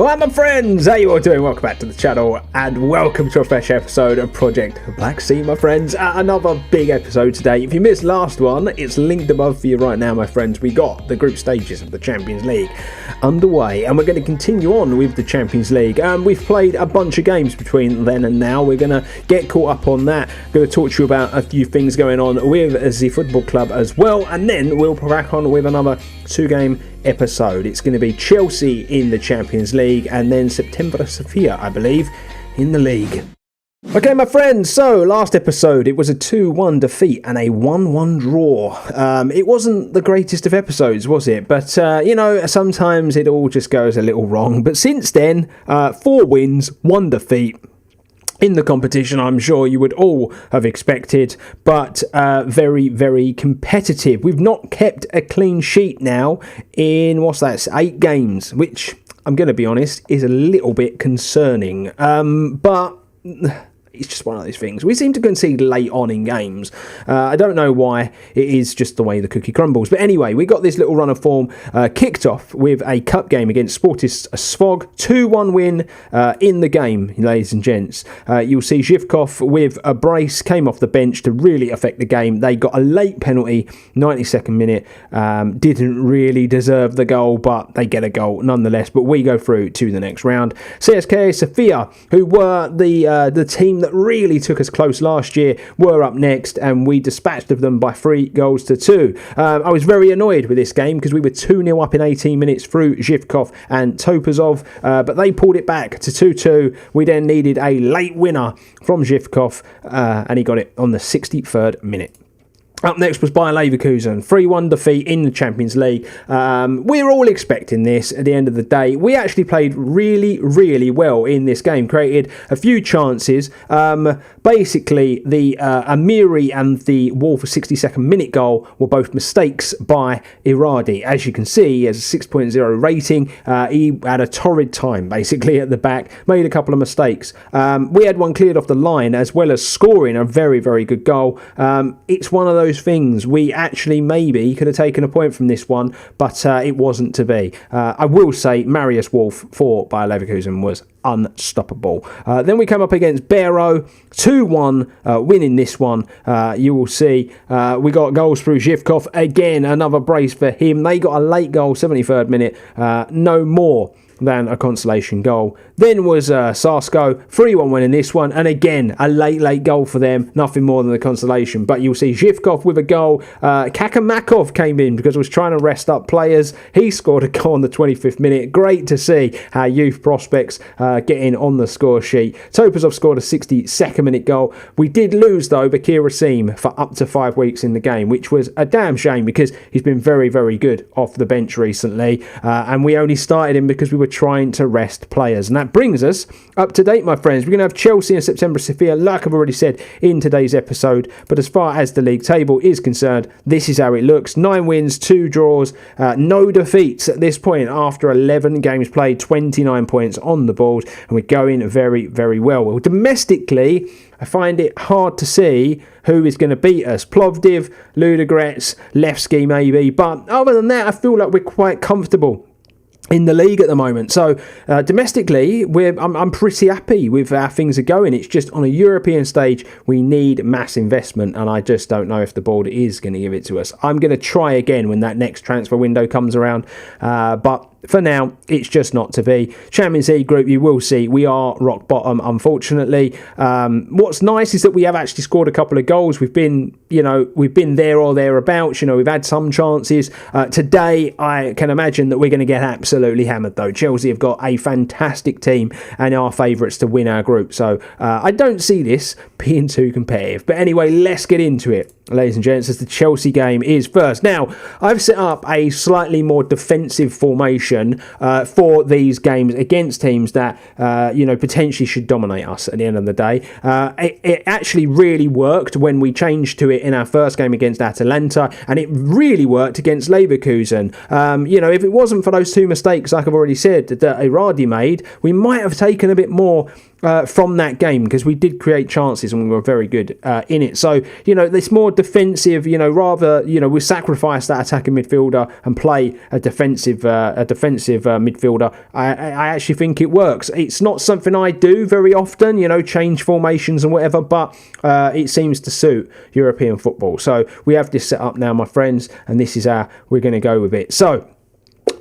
Well, my friends, how you all doing? Welcome back to the channel and welcome to a fresh episode of Project Black Sea, my friends. Another big episode today. If you missed last one, it's linked above for you right now, my friends. We got the group stages of the Champions League underway and we're going to continue on with the Champions League. We've played a bunch of games between then and now. We're going to get caught up on that. I'm going to talk to you about a few things going on with the football club as well, and then we'll crack on with another 2-game episode. It's going to be Chelsea in the Champions League and then September Sofia, I believe, in the league. Okay, my friends, so last episode it was a 2-1 defeat and a 1-1 draw. It wasn't the greatest of episodes, was it? But, you know, sometimes it all just goes a little wrong. But since then, 4 wins, 1 defeat. In the competition, I'm sure you would all have expected, but very, very competitive. We've not kept a clean sheet now in, 8 games, which, I'm going to be honest, is a little bit concerning. But it's just one of those things. We seem to concede late on in games. I don't know why. It is just the way the cookie crumbles. But anyway, we got this little run of form kicked off with a cup game against Sportis Svog. 2-1 win in the game, ladies and gents. You'll see Zhivkov with a brace, came off the bench to really affect the game. They got a late penalty, 92nd minute. Didn't really deserve the goal, but they get a goal nonetheless. But we go through to the next round. CSKA Sofia, who were the team that really took us close last year, were up next and we dispatched of them by 3-2. I was very annoyed with this game because we were 2-0 up in 18 minutes through Zhivkov and Topazov, but they pulled it back to 2-2. We then needed a late winner from Zhivkov and he got it on the 63rd minute. Up next was Bayer Leverkusen, 3-1 defeat in the Champions League. We're all expecting this at the end of the day. We actually played really, really well in this game, created a few chances. Basically, the Amiri and the Wolf 62nd minute goal were both mistakes by Iradi. As you can see, he has a 6.0 rating. He had a torrid time, basically, at the back, made a couple of mistakes. We had one cleared off the line, as well as scoring a very, very good goal. It's one of those things. We actually maybe could have taken a point from this one, but it wasn't to be. I will say Marius Wolf for Bayer Leverkusen was unstoppable. Then we come up against Barrow, 2-1, winning this one. You will see we got goals through Zhivkov. Again, another brace for him. They got a late goal, 73rd minute. No more than a consolation goal. Then was Sarsko, 3-1 winning this one, and again a late goal for them, nothing more than the consolation. But you'll see Zhivkov with a goal. Kakamakov came in because I was trying to rest up players. He scored a goal on the 25th minute. Great to see our youth prospects getting on the score sheet. Topazov scored a 62nd minute goal. We did lose though Bakir Rasim for up to 5 weeks in the game, which was a damn shame because he's been very, very good off the bench recently, and we only started him because we were trying to rest players. And that brings us up to date, my friends. We're going to have Chelsea and September Sofia, like I've already said in today's episode. But as far as the league table is concerned, this is how it looks. 9 wins, 2 draws, no defeats at this point after 11 games played, 29 points on the board, and we're going very, very well. Well, domestically, I find it hard to see who is going to beat us. Plovdiv, Ludogorets, Levski maybe, but other than that, I feel like we're quite comfortable in the league at the moment. So domestically, I'm pretty happy with how things are going. It's just on a European stage, we need mass investment, and I just don't know if the board is going to give it to us. I'm going to try again when that next transfer window comes around, but for now, it's just not to be. Champions League group, you will see we are rock bottom, unfortunately. What's nice is that we have actually scored a couple of goals. We've been there or thereabouts. We've had some chances. Today, I can imagine that we're going to get absolutely hammered, though. Chelsea have got a fantastic team and are favourites to win our group. So I don't see this being too competitive. But anyway, let's get into it, ladies and gents, as the Chelsea game is first. Now, I've set up a slightly more defensive formation for these games against teams that potentially should dominate us at the end of the day. It actually really worked when we changed to it in our first game against Atalanta, and it really worked against Leverkusen. If it wasn't for those 2 mistakes, like I've already said, that Iradi made, we might have taken a bit more from that game, because we did create chances and we were very good in it. So, it's more defensive, rather, we sacrifice that attacking midfielder and play a defensive midfielder. I actually think it works. It's not something I do very often, change formations and whatever, but it seems to suit European football. So we have this set up now, my friends, and this is how we're going to go with it. So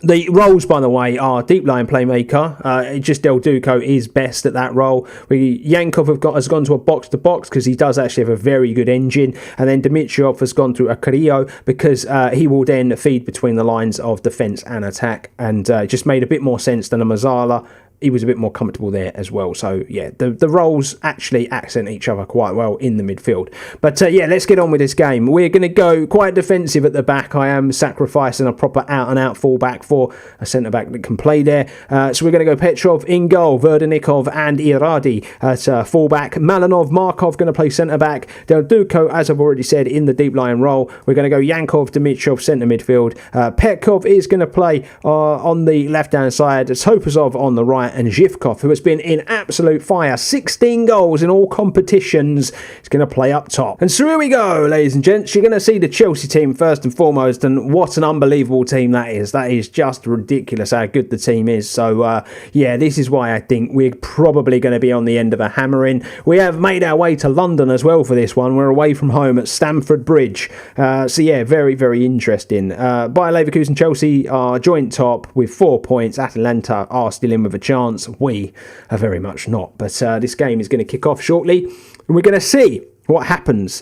the roles, by the way, are deep line playmaker. Just Del Duco is best at that role. Yankov has gone to a box to box because he does actually have a very good engine, and then Dimitrov has gone to a Carrillo because he will then feed between the lines of defence and attack, and just made a bit more sense than a Mazzala. He was a bit more comfortable there as well. So, yeah, the roles actually accent each other quite well in the midfield. But, let's get on with this game. We're going to go quite defensive at the back. I am sacrificing a proper out-and-out full-back for a centre-back that can play there. So we're going to go Petrov in goal, Verdenikov and Iradi at full-back. Malinov, Markov going to play centre-back. Del Duco, as I've already said, in the deep line role. We're going to go Yankov, Dimitrov, centre midfield. Petkov is going to play on the left-hand side. Topazov on the right. And Zhivkov, who has been in absolute fire, 16 goals in all competitions, is going to play up top. And so here we go, ladies and gents. You're going to see the Chelsea team first and foremost, and what an unbelievable team that is. That is just ridiculous how good the team is. So, this is why I think we're probably going to be on the end of a hammering. We have made our way to London as well for this one. We're away from home at Stamford Bridge. Very, very interesting. Bayer Leverkusen, Chelsea are joint top with 4 points. Atalanta are still in with a chance. We are very much not. But this game is going to kick off shortly, and we're going to see what happens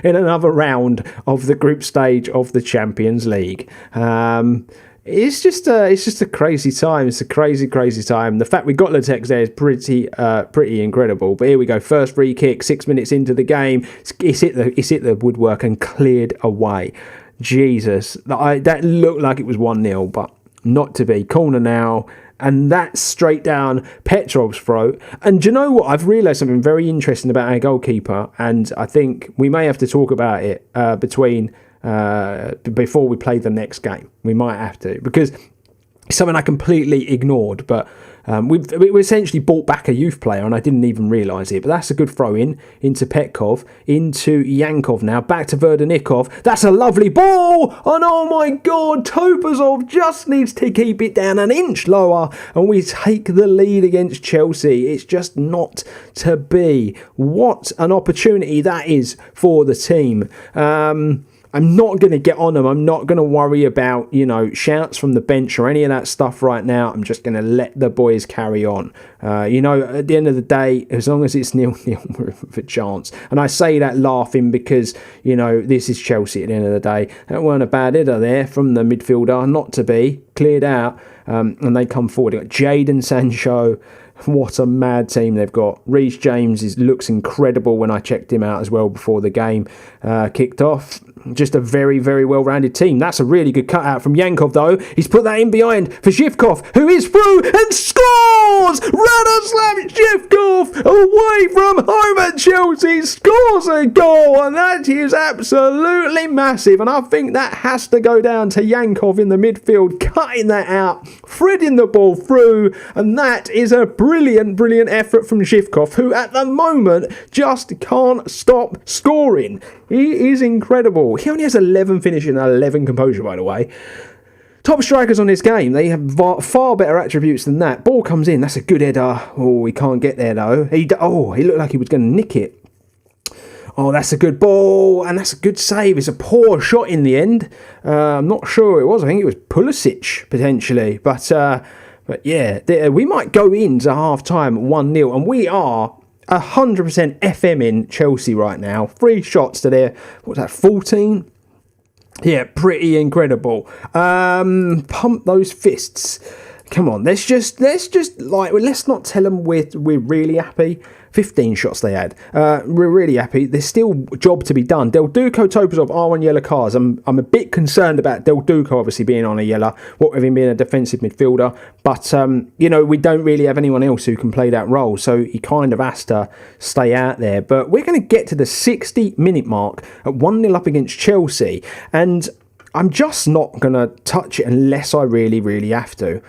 in another round of the group stage of the Champions League. It's just a crazy time. It's a crazy time. The fact we got Litex there is pretty incredible. But here we go. First free kick, 6 minutes into the game. It's hit the woodwork and cleared away. Jesus, that looked like it was 1-0, but not to be. Corner now. And that's straight down Petrov's throat. And do you know what? I've realised something very interesting about our goalkeeper, and I think we may have to talk about it before we play the next game. We might have to, because it's something I completely ignored, but we essentially brought back a youth player, and I didn't even realise it. But that's a good throw into Petkov, into Yankov now, back to Verdenikov. That's a lovely ball, and oh my God, Topazov just needs to keep it down an inch lower, and we take the lead against Chelsea. It's just not to be. What an opportunity that is for the team. I'm not going to get on them. I'm not going to worry about, shouts from the bench or any of that stuff right now. I'm just going to let the boys carry on. At the end of the day, as long as it's 0-0, we're with a chance. And I say that laughing because, this is Chelsea at the end of the day. That weren't a bad header there from the midfielder, not to be, cleared out. And they come forward. They've got Jadon Sancho. What a mad team they've got. Reece James looks incredible when I checked him out as well before the game kicked off. Just a very, very well-rounded team. That's a really good cutout from Yankov, though. He's put that in behind for Zhivkov, who is through and scores! Radoslav Zhivkov, away from home at Chelsea, scores a goal, and that is absolutely massive. And I think that has to go down to Yankov in the midfield, cutting that out, threading the ball through, and that is a brilliant, brilliant effort from Zhivkov, who at the moment just can't stop scoring. He is incredible. He only has 11 finishing and 11 composure, by the way. Top strikers on this game, they have far better attributes than that. Ball comes in, that's a good header. Oh, he can't get there though. He looked like he was going to nick it. Oh, that's a good ball, and that's a good save. It's a poor shot in the end. I'm not sure who it was. I think it was Pulisic, potentially. But yeah, we might go into half-time 1-0, and we are 100% FM in Chelsea right now. 3 shots to their, what's that, 14? Yeah, pretty incredible. Pump those fists. Come on, let's not tell them we're really happy. 15 shots they had. We're really happy. There's still job to be done. Del Duco, Topazov are on yellow cards. I'm a bit concerned about Del Duco obviously being on a yellow, what with him being a defensive midfielder. But, we don't really have anyone else who can play that role. So he kind of has to stay out there. But we're going to get to the 60-minute mark at 1-0 up against Chelsea. And I'm just not going to touch it unless I really, really have to,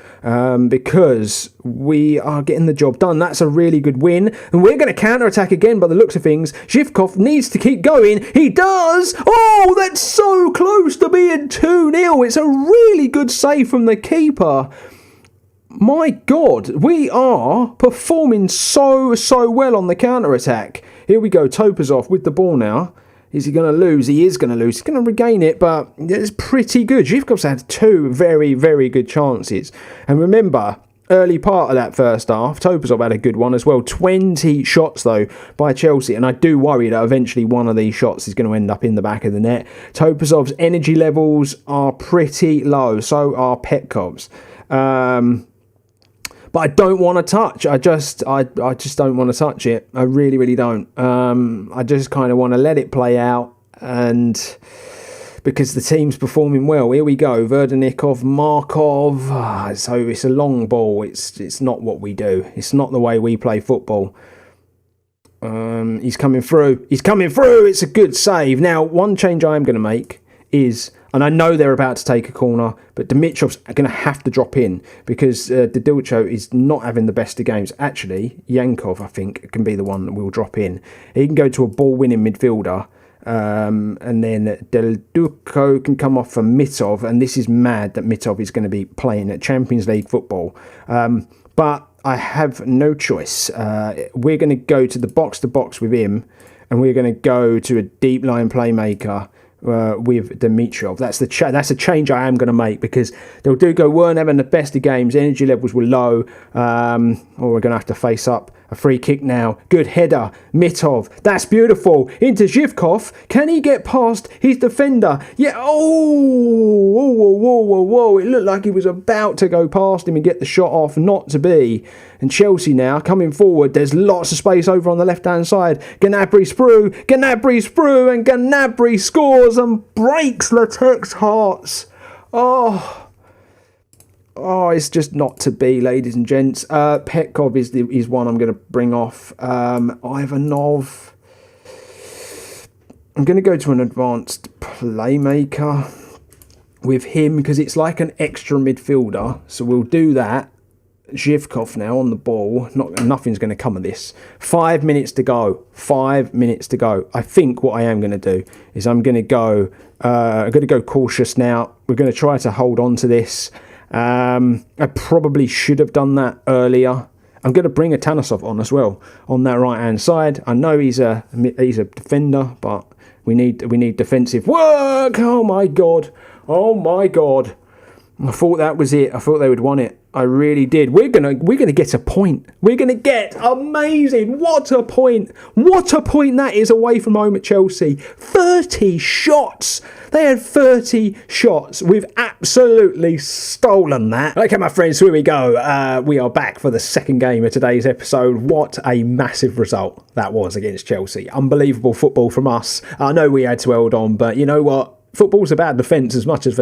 because we are getting the job done. That's a really good win, and we're going to counter-attack again by the looks of things. Zhivkov needs to keep going. He does! Oh, that's so close to being 2-0. It's a really good save from the keeper. My God, we are performing so well on the counter-attack. Here we go, Topazov with the ball now. Is he going to lose? He is going to lose. He's going to regain it, but it's pretty good. Zhivkov's had 2 very, very good chances. And remember, early part of that first half, Topazov had a good one as well. 20 shots, though, by Chelsea. And I do worry that eventually one of these shots is going to end up in the back of the net. Topazov's energy levels are pretty low. So are Petkov's. But I don't want to touch. I just don't want to touch it. I really, really don't. I just kind of want to let it play out, and because the team's performing well. Here we go. Verdenikov, Markov. So it's a long ball. It's not what we do. It's not the way we play football. He's coming through. He's coming through. It's a good save. Now, one change I am going to make is, and I know they're about to take a corner, but Dimitrov's going to have to drop in because Didilcho is not having the best of games. Actually, Yankov, I think, can be the one that will drop in. He can go to a ball-winning midfielder, and then Del Duco can come off for Mitov, and this is mad that Mitov is going to be playing at Champions League football. But I have no choice. We're going to go to the box-to-box with him, and we're going to go to a deep-line playmaker with Dimitrov. That's a change I am going to make, because Del Duco weren't having the best of games. Energy levels were low. Or we're going to have to face up. A free kick now. Good header. Mitov. That's beautiful. Into Zhivkov. Can he get past his defender? Yeah. Oh. Whoa. It looked like he was about to go past him and get the shot off. Not to be. And Chelsea now coming forward. There's lots of space over on the left-hand side. Gnabry's through. And Gnabry scores and breaks Litex hearts. Oh, it's just not to be, ladies and gents. Petkov is one I'm going to bring off. Ivanov. I'm going to go to an advanced playmaker with him because it's like an extra midfielder. So we'll do that. Zhivkov now on the ball. Nothing's going to come of this. 5 minutes to go. 5 minutes to go. I think what I am going to do is I'm going to go cautious now. We're going to try to hold on to this. I probably should have done that earlier. I'm going to bring a Tanasov on as well on that right hand side. I know he's a defender, but we need defensive work. Oh my god! I thought that was it. I thought they would want it. I really did. We're gonna get a point. We're gonna get amazing. What a point! What a point that is away from home at Chelsea. 30 shots. They had 30 shots. We've absolutely stolen that. Okay, my friends, here we go. We are back for the second game of today's episode. What a massive result that was against Chelsea. Unbelievable football from us. I know we had to hold on, but you know what? Football's about defence as much as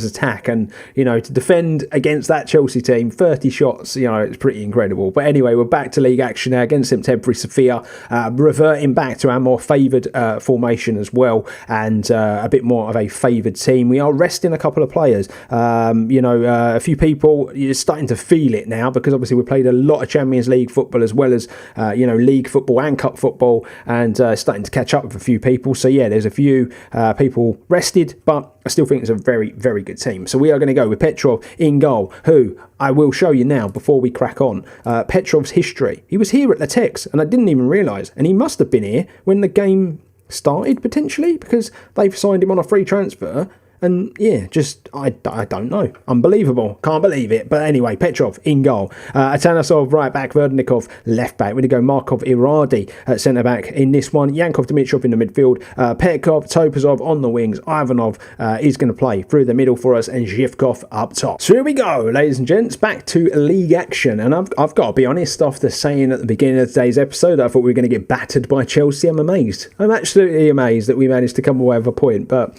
attack, and to defend against that Chelsea team, 30 shots, it's pretty incredible. But anyway, we're back to league action now against Temporary Sofia, reverting back to our more favoured formation as well, and a bit more of a favoured team. We are resting a couple of players. A few people, you're starting to feel it now because obviously we played a lot of Champions League football as well as league football and cup football, and starting to catch up with a few people. So yeah, there's a few people rested, but I still think it's a very, very good team. So we are going to go with Petrov in goal, who I will show you now before we crack on. Petrov's history. He was here at Litex, and I didn't even realise. And he must have been here when the game started, potentially, because they've signed him on a free transfer. And yeah, I don't know. Unbelievable. Can't believe it. But anyway, Petrov in goal. Atanasov right back. Verdenikov left back. We're going to go Markov Iradi at centre back in this one. Yankov Dimitrov in the midfield. Petkov, Topazov on the wings. Ivanov is going to play through the middle for us, and Zhivkov up top. So here we go, ladies and gents. Back to league action. And I've got to be honest, after saying at the beginning of today's episode I thought we were going to get battered by Chelsea, I'm amazed. I'm absolutely amazed that we managed to come away with a point. But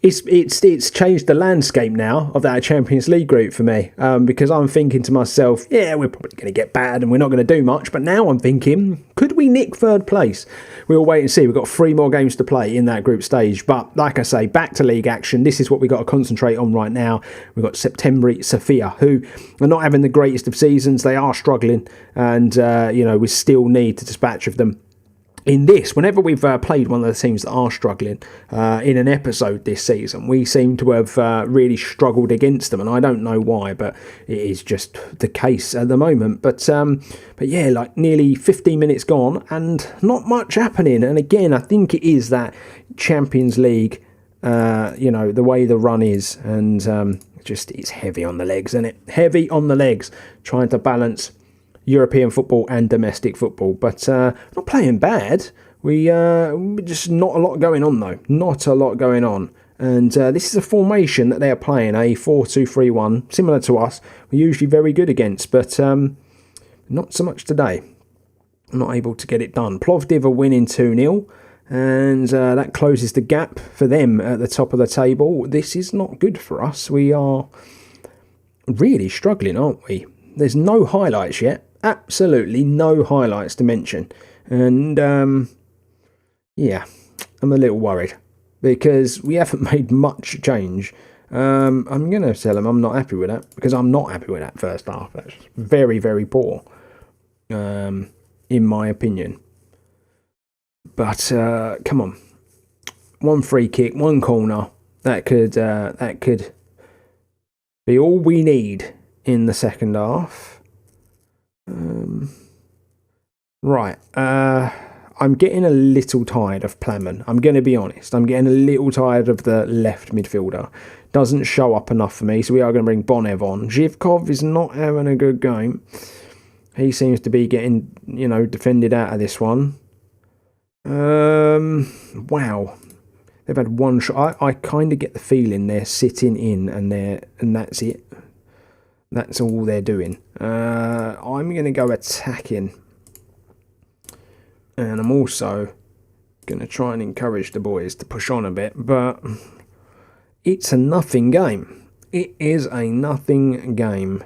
it's changed the landscape now of that Champions League group for me, because I'm thinking to myself, yeah, we're probably going to get bad and we're not going to do much. But now I'm thinking, could we nick third place? We'll wait and see. We've got 3 more games to play in that group stage. But like I say, back to league action. This is what we've got to concentrate on right now. We've got September Sofia, who are not having the greatest of seasons. They are struggling, and we still need to dispatch of them. In this, whenever we've played one of the teams that are struggling in an episode this season, we seem to have really struggled against them, and I don't know why, but it is just the case at the moment. But yeah, like nearly 15 minutes gone and not much happening. And again, I think it is that Champions League, the way the run is, and just it's heavy on the legs, isn't it? Heavy on the legs, trying to balance European football and domestic football, but not playing bad. We just not a lot going on though. Not a lot going on. And this is a formation that they are playing, a 4-2-3-1, similar to us. We're usually very good against, but not so much today. I'm not able to get it done. Plovdiv are winning 2-0, and that closes the gap for them at the top of the table. This is not good for us. We are really struggling, aren't we? There's no highlights yet. Absolutely no highlights to mention. And, yeah, I'm a little worried because we haven't made much change. I'm going to tell them I'm not happy with that, because I'm not happy with that first half. That's very, very poor, in my opinion. But, come on. 1 free kick, 1 corner. That could be all we need in the second half. Right. I'm getting a little tired of Plamen. I'm going to be honest. I'm getting a little tired of the left midfielder. Doesn't show up enough for me, so we are going to bring Bonev on. Zhivkov is not having a good game. He seems to be getting, defended out of this one. Wow. They've had one shot. I kind of get the feeling they're sitting in and that's it. That's all they're doing. I'm going to go attacking. And I'm also going to try and encourage the boys to push on a bit. But it's a nothing game. It is a nothing game.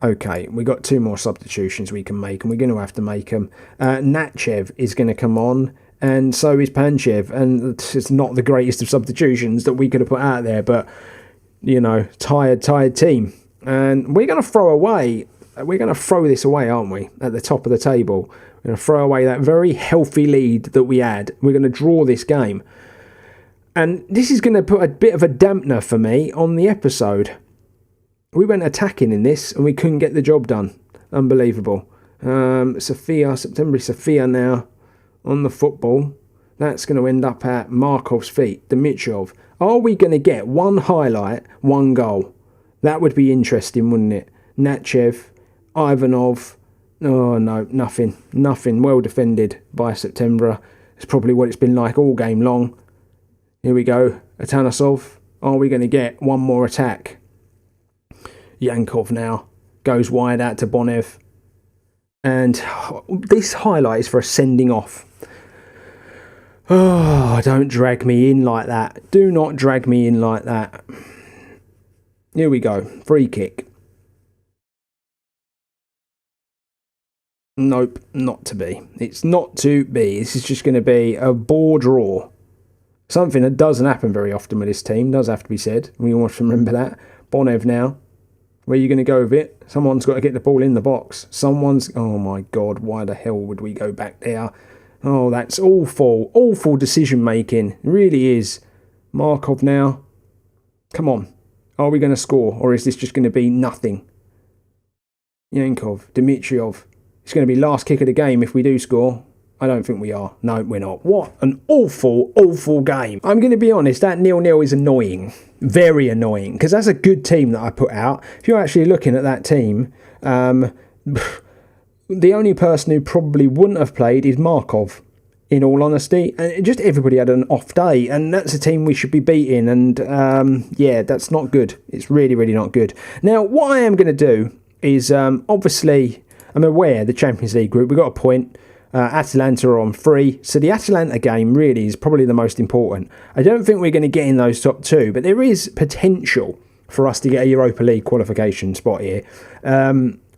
Okay, we got 2 more substitutions we can make, and we're going to have to make them. Natchev is going to come on, and so is Panchev. And it's not the greatest of substitutions that we could have put out there, but, tired team. And we're going to throw this away, aren't we, at the top of the table. We're going to throw away that very healthy lead that we had. We're going to draw this game. And this is going to put a bit of a dampener for me on the episode. We went attacking in this and we couldn't get the job done. Unbelievable. September Sofia now on the football. That's going to end up at Markov's feet. Dimitrov. Are we going to get 1 highlight, 1 goal? That would be interesting, wouldn't it? Natchev, Ivanov. Oh, no, nothing. Nothing. Well defended by September. It's probably what it's been like all game long. Here we go. Atanasov. Are we going to get 1 more attack? Yankov now goes wide out to Bonev. And this highlight is for a sending off. Oh, don't drag me in like that. Do not drag me in like that. Here we go. Free kick. Nope, not to be. It's not to be. This is just going to be a bore draw. Something that doesn't happen very often with this team, does have to be said. We want to remember that. Bonev now. Where are you going to go with it? Someone's got to get the ball in the box. Oh my God, why the hell would we go back there? Oh, that's awful. Awful decision making. It really is. Markov now. Come on. Are we going to score? Or is this just going to be nothing? Yankov. Dimitriov. It's going to be last kick of the game if we do score. I don't think we are. No, we're not. What an awful, awful game. I'm going to be honest, that 0-0 is annoying. Very annoying. Because that's a good team that I put out. If you're actually looking at that team, the only person who probably wouldn't have played is Markov, in all honesty. And just everybody had an off day. And that's a team we should be beating. And yeah, that's not good. It's really, really not good. Now, what I am going to do is, obviously, I'm aware the Champions League group, we got a point. Atalanta are on 3. So the Atalanta game really is probably the most important. I don't think we're going to get in those top 2, but there is potential for us to get a Europa League qualification spot here.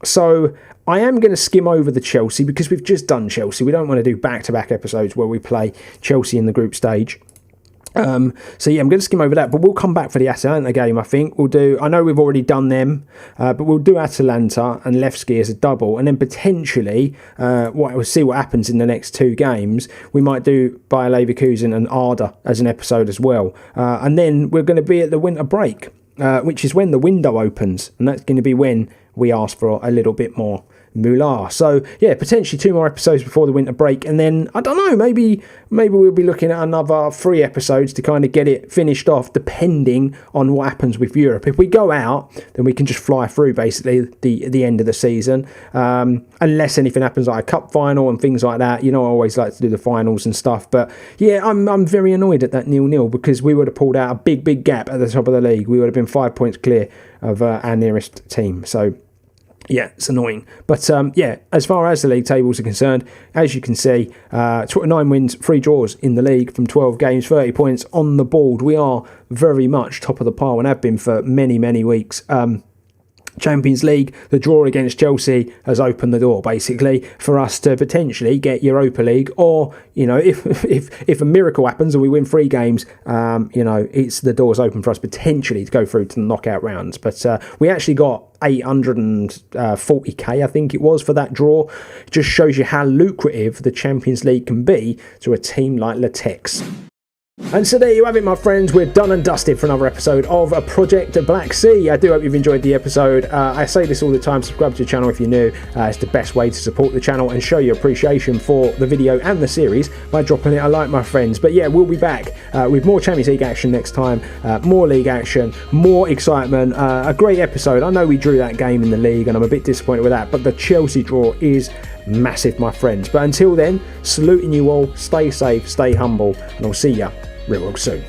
So I am going to skim over the Chelsea because we've just done Chelsea. We don't want to do back-to-back episodes where we play Chelsea in the group stage. So yeah, I'm going to skim over that, but we'll come back for the Atalanta game. I think I know we've already done them, but we'll do Atalanta and Levski as a double, and then potentially we'll see what happens in the next 2 games. We might do Bayer Leverkusen and Arda as an episode as well, and then we're going to be at the winter break, which is when the window opens, and that's going to be when we ask for a little bit more moolah. So yeah, potentially 2 more episodes before the winter break, and then I don't know, maybe we'll be looking at another 3 episodes to kind of get it finished off, depending on what happens with Europe. If we go out, then we can just fly through basically the end of the season, unless anything happens like a cup final and things like that. You know, I always like to do the finals and stuff, but yeah, I'm very annoyed at that 0-0 because we would have pulled out a big gap at the top of the league. We would have been 5 points clear of our nearest team. So yeah, it's annoying. But yeah, as far as the league tables are concerned, as you can see, 9 wins, 3 draws in the league from 12 games, 30 points on the board. We are very much top of the pile and have been for many weeks. Champions League, the draw against Chelsea has opened the door basically for us to potentially get Europa League, or you know, if a miracle happens and we win 3 games, you know, it's the doors open for us potentially to go through to the knockout rounds. But we actually got 840k I think it was for that draw. It just shows you how lucrative the Champions League can be to a team like Litex. And so there you have it, my friends. We're done and dusted for another episode of Project Black Sea. I do hope you've enjoyed the episode. I say this all the time, subscribe to the channel if you're new. It's the best way to support the channel and show your appreciation for the video and the series by dropping it a like, my friends. But yeah, we'll be back with more Champions League action next time, more league action, more excitement, a great episode. I know we drew that game in the league and I'm a bit disappointed with that, but the Chelsea draw is massive, my friends. But until then, saluting you all, stay safe, stay humble, and I'll see ya real soon.